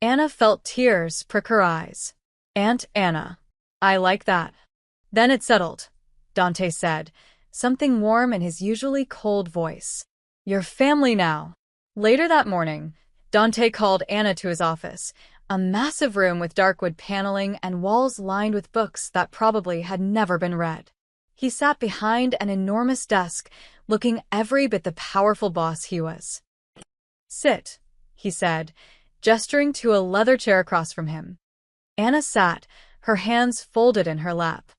Anna felt tears prick her eyes. Aunt Anna. I like that. Then it settled, Dante said, something warm in his usually cold voice. You're family now. Later that morning, Dante called Anna to his office, a massive room with dark wood paneling and walls lined with books that probably had never been read. He sat behind an enormous desk, looking every bit the powerful boss he was. Sit, he said, gesturing to a leather chair across from him. Anna sat, her hands folded in her lap.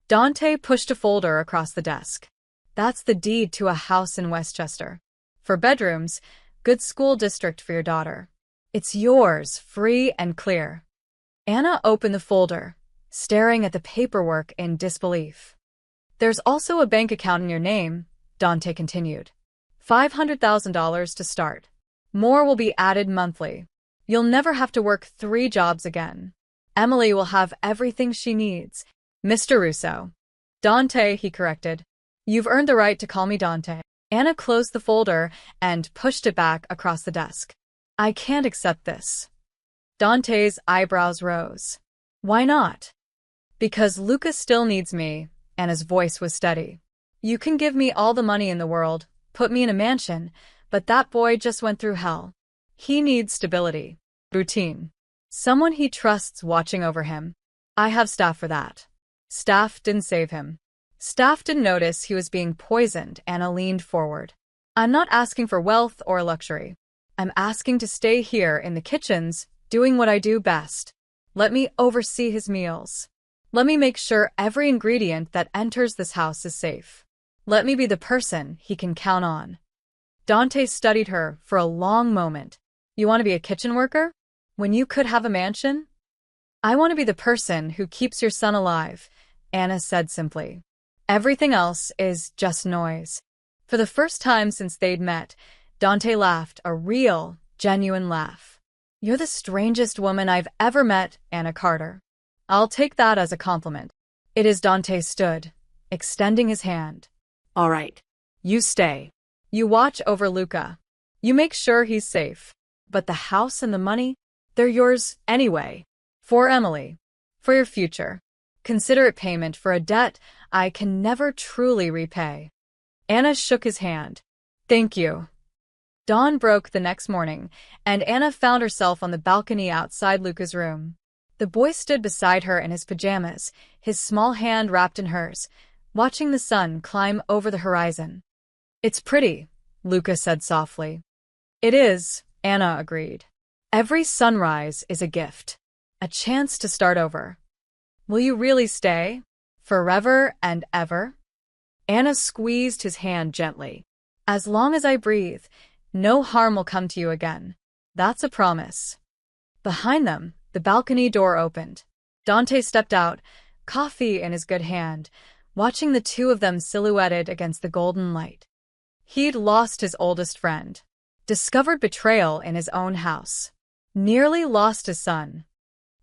Dante pushed a folder across the desk. That's the deed to a house in Westchester. For bedrooms, good school district for your daughter. It's yours, free and clear. Anna opened the folder, staring at the paperwork in disbelief. There's also a bank account in your name, Dante continued. $500,000 to start. More will be added monthly. You'll never have to work 3 jobs again. Emily will have everything she needs. Mr. Russo. Dante, he corrected. You've earned the right to call me Dante. Anna closed the folder and pushed it back across the desk. I can't accept this. Dante's eyebrows rose. Why not? Because Luca still needs me, and his voice was steady. You can give me all the money in the world, put me in a mansion, but that boy just went through hell. He needs stability, routine, someone he trusts watching over him. I have staff for that. Staff didn't save him. Staff didn't notice he was being poisoned. Anna leaned forward. I'm not asking for wealth or luxury. I'm asking to stay here in the kitchens, doing what I do best. Let me oversee his meals. Let me make sure every ingredient that enters this house is safe. Let me be the person he can count on. Dante studied her for a long moment. You want to be a kitchen worker? When you could have a mansion? I want to be the person who keeps your son alive, Anna said simply. Everything else is just noise. For the first time since they'd met, Dante laughed, a real, genuine laugh. You're the strangest woman I've ever met, Anna Carter. I'll take that as a compliment. It is. Dante stood, extending his hand. all right. You stay. You watch over Luca. You make sure he's safe. But the house and the money, they're yours anyway. For Emily. For your future. Consider it payment for a debt I can never truly repay. Anna shook his hand. Thank you. Dawn broke the next morning, and Anna found herself on the balcony outside Luca's room. The boy stood beside her in his pajamas, his small hand wrapped in hers, watching the sun climb over the horizon. It's pretty, Luca said softly. It is, Anna agreed. Every sunrise is a gift. A chance to start over. Will you really stay? Forever and ever? Anna squeezed his hand gently. As long as I breathe, no harm will come to you again. That's a promise. Behind them, the balcony door opened. Dante stepped out, coffee in his good hand, watching the two of them silhouetted against the golden light. He'd lost his oldest friend. Discovered betrayal in his own house. Nearly lost his son.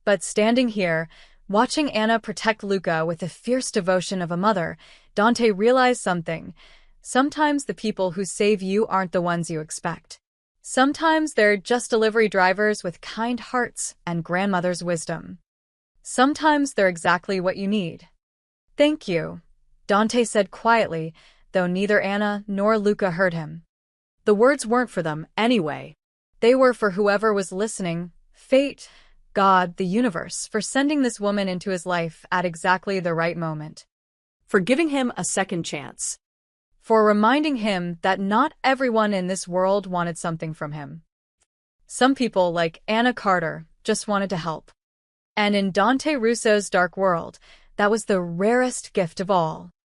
But standing here, watching Anna protect Luca with the fierce devotion of a mother, Dante realized something. Sometimes the people who save you aren't the ones you expect. Sometimes they're just delivery drivers with kind hearts and grandmother's wisdom. Sometimes they're exactly what you need. Thank you, Dante said quietly, though neither Anna nor Luca heard him. The words weren't for them, anyway. They were for whoever was listening, fate, God, the universe, for sending this woman into his life at exactly the right moment. For giving him a second chance. For reminding him that not everyone in this world wanted something from him. Some people, like Anna Carter, just wanted to help. And in Dante Russo's dark world, that was the rarest gift of all.